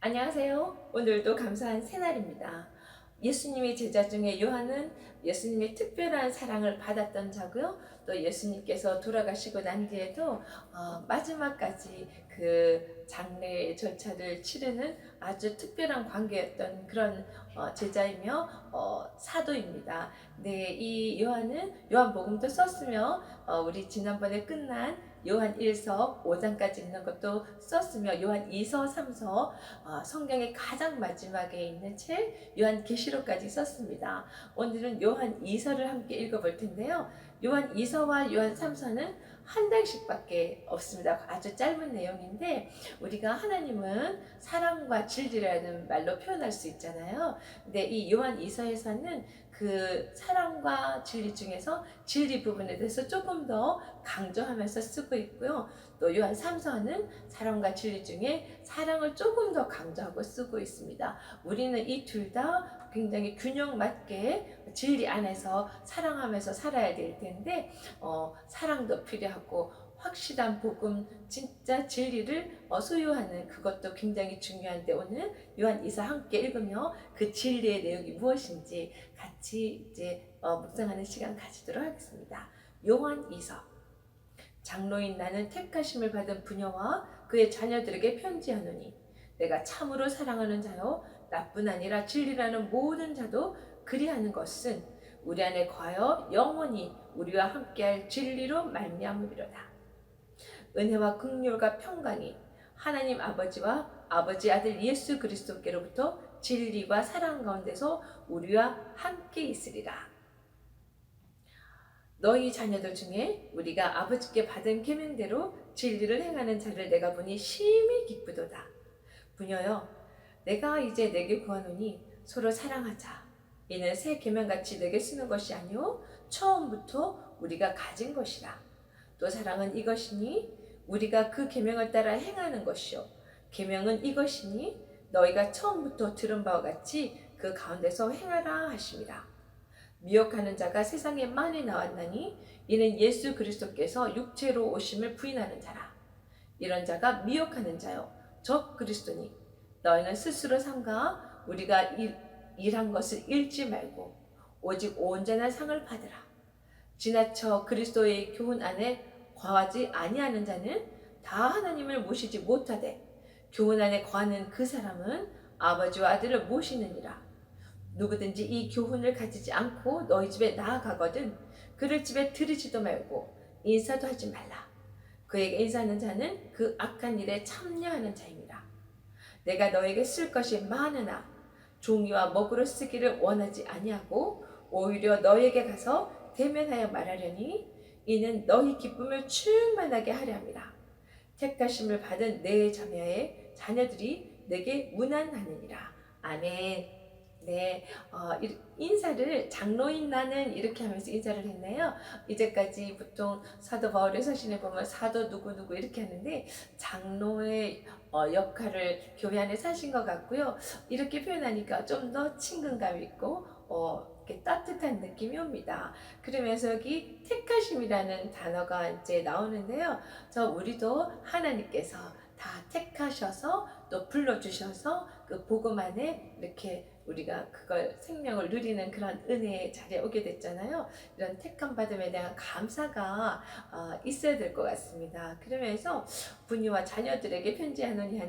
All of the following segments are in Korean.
안녕하세요. 오늘도 감사한 새날입니다. 예수님의 제자 중에 요한은 예수님의 특별한 사랑을 받았던 자고요. 또 예수님께서 돌아가시고 난 뒤에도 마지막까지 그 장례 절차를 치르는 아주 특별한 관계였던 그런 제자이며 사도입니다. 네, 이 요한은 요한복음도 썼으며 우리 지난번에 끝난 요한 1서 5장까지 있는 것도 썼으며 요한 2서 3서 성경의 가장 마지막에 있는 책 요한계시록까지 썼습니다. 오늘은 요한 2서를 함께 읽어볼 텐데요. 요한 2서와 요한 3서는 한 장씩밖에 없습니다. 아주 짧은 내용인데 우리가 하나님은 사랑과 진리라는 말로 표현할 수 있잖아요. 근데 이 요한 2서에서는 그 사랑과 진리 중에서 진리 부분에 대해서 조금 더 강조하면서 쓰고 있고요. 또 요한 3서는 사랑과 진리 중에 사랑을 조금 더 강조하고 쓰고 있습니다. 우리는 이 둘 다 굉장히 균형 맞게 진리 안에서 사랑하면서 살아야 될 텐데 사랑도 필요하고 확실한 복음, 진짜 진리를 소유하는 그것도 굉장히 중요한데 오늘 요한 2서 함께 읽으며 그 진리의 내용이 무엇인지 같이 이제 묵상하는 시간 가지도록 하겠습니다. 요한 2서 장로인 나는 택하심을 받은 부녀와 그의 자녀들에게 편지하노니 내가 참으로 사랑하는 자요 나뿐 아니라 진리라는 모든 자도 그리하는 것은 우리 안에 거하여 영원히 우리와 함께할 진리로 말미암으리로다. 은혜와 긍휼과 평강이 하나님 아버지와 아버지 아들 예수 그리스도께로부터 진리와 사랑 가운데서 우리와 함께 있으리라. 너희 자녀들 중에 우리가 아버지께 받은 계명대로 진리를 행하는 자를 내가 보니 심히 기쁘도다. 부녀여, 내가 이제 내게 구하노니 서로 사랑하자. 이는 새 계명같이 내게 쓰는 것이 아니오 처음부터 우리가 가진 것이라. 또 사랑은 이것이니 우리가 그 계명을 따라 행하는 것이요 계명은 이것이니 너희가 처음부터 들은 바와 같이 그 가운데서 행하라 하심이라. 미혹하는 자가 세상에 많이 나왔나니 이는 예수 그리스도께서 육체로 오심을 부인하는 자라. 이런 자가 미혹하는 자요 적 그리스도니 너희는 스스로 삼가 우리가 일한 것을 잃지 말고 오직 온전한 상을 받으라. 지나쳐 그리스도의 교훈 안에 거하지 아니하는 자는 다 하나님을 모시지 못하되 교훈 안에 거하는 그 사람은 아버지와 아들을 모시느니라. 누구든지 이 교훈을 가지지 않고 너희 집에 나아가거든 그를 집에 들이지도 말고 인사도 하지 말라. 그에게 인사하는 자는 그 악한 일에 참여하는 자입니다. 내가 너에게 쓸 것이 많으나 종이와 먹으로 쓰기를 원하지 아니하고 오히려 너에게 가서 대면하여 말하려니 이는 너희 기쁨을 충만하게 하려 함이라. 택하심을 받은 내 자녀들이 내게 문안하느니라. 아멘. 네, 인사를 장로인 나는 이렇게 하면서 인사를 했네요. 이제까지 보통 사도 바울의 서신에 보면 사도 누구누구 이렇게 하는데 장로의 역할을 교회 안에서 하신 것 같고요. 이렇게 표현하니까 좀 더 친근감 있고 이렇게 따뜻한 느낌이 옵니다. 그러면서 여기 택하심이라는 단어가 이제 나오는데요. 우리도 하나님께서 다 택하셔서 또 불러주셔서 그 복음 안에 이렇게 우리가 그걸 생명을 누리는 그런 은혜의 자리에 오게 됐잖아요. 이런 택함 받음에 대한 감사가 있어야 될 것 같습니다. 그러면서 부녀와 자녀들에게 편지하노니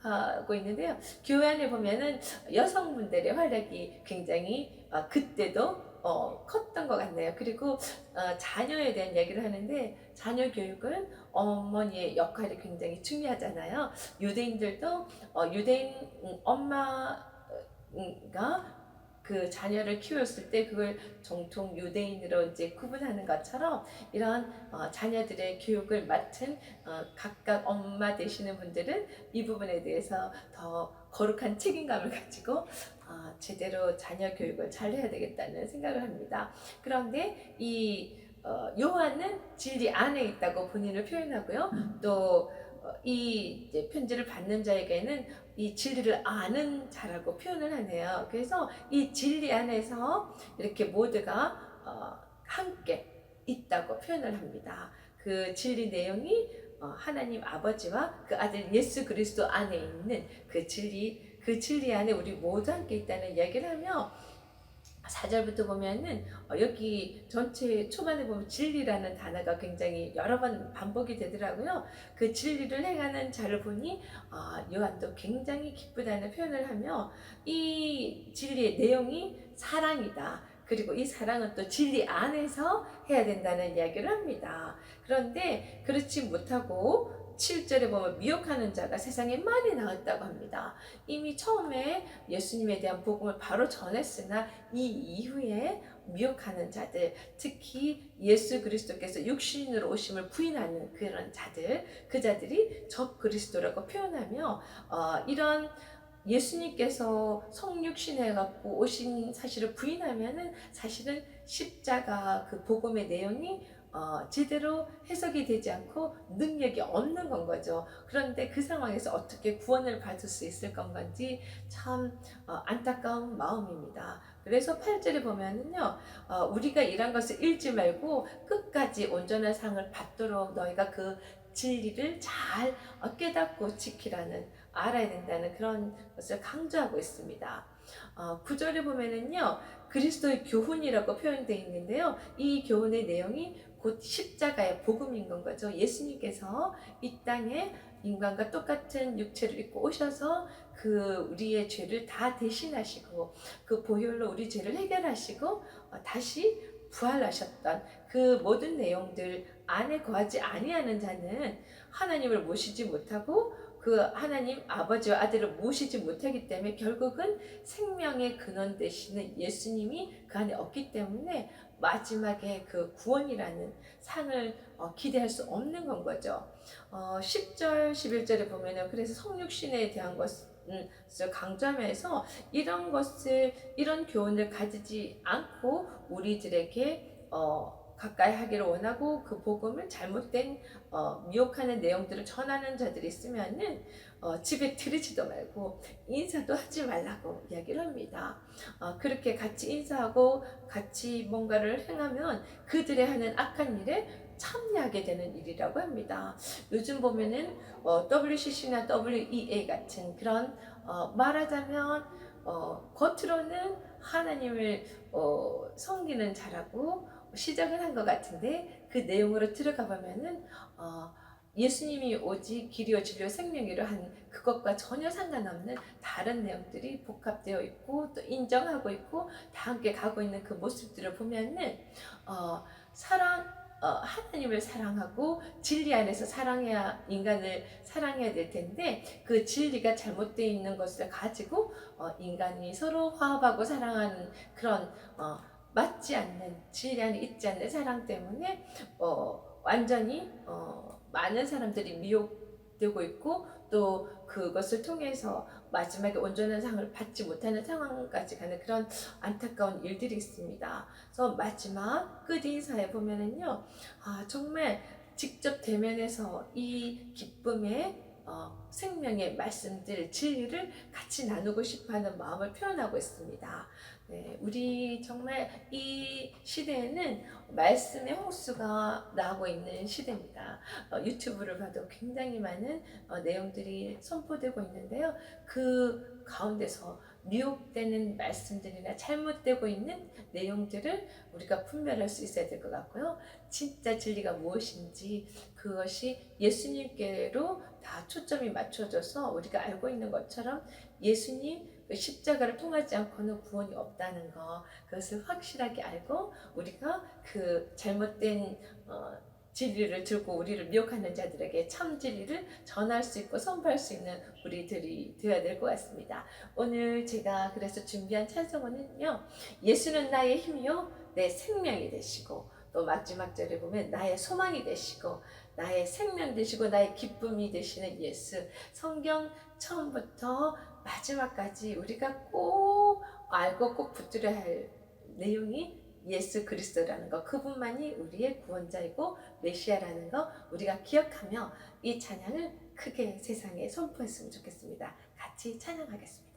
하고 있는데요. 교회 안에 보면은 여성분들의 활약이 굉장히 그때도 컸던 것 같네요. 그리고 자녀에 대한 얘기를 하는데 자녀 교육은 어머니의 역할이 굉장히 중요하잖아요. 유대인들도 유대인 엄마가 그 자녀를 키웠을 때 그걸 정통 유대인으로 이제 구분하는 것처럼 이런 자녀들의 교육을 맡은 각각 엄마 되시는 분들은 이 부분에 대해서 더 거룩한 책임감을 가지고 제대로 자녀 교육을 잘 해야 되겠다는 생각을 합니다. 그런데 이 요한은 진리 안에 있다고 본인을 표현하고요. 또 이 편지를 받는 자에게는 이 진리를 아는 자라고 표현을 하네요. 그래서 이 진리 안에서 이렇게 모두가 함께 있다고 표현을 합니다. 그 진리 내용이 하나님 아버지와 그 아들 예수 그리스도 안에 있는 그 진리 안에 우리 모두 함께 있다는 이야기를 하며 4절부터 보면은 여기 전체 초반에 보면 진리라는 단어가 굉장히 여러 번 반복이 되더라고요. 그 진리를 행하는 자를 보니 요한도 굉장히 기쁘다는 표현을 하며 이 진리의 내용이 사랑이다. 그리고 이 사랑은 또 진리 안에서 해야 된다는 이야기를 합니다. 그런데 그렇지 못하고 7절에 보면 미혹하는 자가 세상에 많이 나왔다고 합니다. 이미 처음에 예수님에 대한 복음을 바로 전했으나 이 이후에 미혹하는 자들, 특히 예수 그리스도께서 육신으로 오심을 부인하는 그런 자들, 그 자들이 적 그리스도라고 표현하며 이런 예수님께서 성육신해 갖고 오신 사실을 부인하면은 사실은 십자가 그 복음의 내용이 제대로 해석이 되지 않고 능력이 없는 건 거죠. 그런데 그 상황에서 어떻게 구원을 받을 수 있을 건지 참 안타까운 마음입니다. 그래서 8절에 보면은요, 우리가 이런 것을 잃지 말고 끝까지 온전한 상을 받도록 너희가 그 진리를 잘 깨닫고 지키라는, 알아야 된다는 그런 것을 강조하고 있습니다. 9절에 보면은요, 그리스도의 교훈이라고 표현되어 있는데요, 이 교훈의 내용이 곧 십자가의 복음인 건 거죠. 예수님께서 이 땅에 인간과 똑같은 육체를 입고 오셔서 그 우리의 죄를 다 대신하시고 그 보혈로 우리 죄를 해결하시고 다시 부활하셨던 그 모든 내용들 안에 거하지 아니하는 자는 하나님을 모시지 못하고 그 하나님 아버지와 아들을 모시지 못하기 때문에 결국은 생명의 근원 되시는 예수님이 그 안에 없기 때문에 마지막에 그 구원이라는 상을 기대할 수 없는 건 거죠. 10절, 11절에 보면은 그래서 성육신에 대한 것을 강조하면서 이런 교훈을 가지지 않고 우리들에게 가까이 하기를 원하고 그 복음을 잘못된 미혹하는 내용들을 전하는 자들이 있으면은 집에 들이지도 말고 인사도 하지 말라고 이야기를 합니다. 그렇게 같이 인사하고 같이 뭔가를 행하면 그들의 하는 악한 일에 참여하게 되는 일이라고 합니다. 요즘 보면은 WCC나 WEA 같은 그런 말하자면 겉으로는 하나님을 섬기는 자라고 시작을 한 것 같은데 그 내용으로 들어가 보면은 예수님이 오직 길이요 진리요 생명이로 한 그것과 전혀 상관없는 다른 내용들이 복합되어 있고 또 인정하고 있고 다 함께 가고 있는 그 모습들을 보면은 하나님을 사랑하고 진리 안에서 인간을 사랑해야 될 텐데 그 진리가 잘못되어 있는 것을 가지고 인간이 서로 화합하고 사랑하는 그런 맞지 않는 진리 안에 있지 않는 사랑 때문에 완전히 많은 사람들이 미혹되고 있고 또 그것을 통해서 마지막에 온전한 상을 받지 못하는 상황까지 가는 그런 안타까운 일들이 있습니다. 그래서 마지막 끝인사에 보면은요, 정말 직접 대면해서 이 기쁨의 생명의 말씀들, 진리를 같이 나누고 싶어하는 마음을 표현하고 있습니다. 네, 우리 정말 이 시대에는 말씀의 홍수가 나오고 있는 시대입니다. 유튜브를 봐도 굉장히 많은 내용들이 선포되고 있는데요. 그 가운데서 미혹되는 말씀들이나 잘못되고 있는 내용들을 우리가 분별할 수 있어야 될 것 같고요. 진짜 진리가 무엇인지 그것이 예수님께로 다 초점이 맞춰져서 우리가 알고 있는 것처럼 예수님 십자가를 통하지 않고는 구원이 없다는 거, 그것을 확실하게 알고 우리가 그 잘못된 진리를 들고 우리를 미혹하는 자들에게 참 진리를 전할 수 있고 선포할 수 있는 우리들이 되어야 될 것 같습니다. 오늘 제가 그래서 준비한 찬송은요, 예수는 나의 힘이요 내 생명이 되시고, 또 마지막 절에 보면 나의 소망이 되시고 나의 생명 되시고 나의 기쁨이 되시는 예수. 성경 처음부터 마지막까지 우리가 꼭 알고 꼭 붙들어야 할 내용이 예수 그리스도라는 거, 그분만이 우리의 구원자이고 메시아라는 거 우리가 기억하며 이 찬양을 크게 세상에 선포했으면 좋겠습니다. 같이 찬양하겠습니다.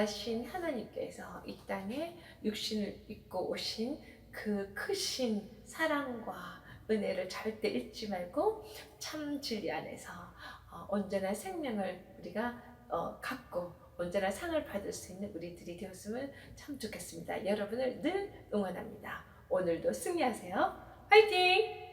귀하신 하나님께서 이 땅에 육신을 입고 오신 그 크신 사랑과 은혜를 절대 잊지 말고 참 진리 안에서 온전한 생명을 우리가 갖고 언제나 상을 받을 수 있는 우리들이 되었으면 참 좋겠습니다. 여러분을 늘 응원합니다. 오늘도 승리하세요. 화이팅!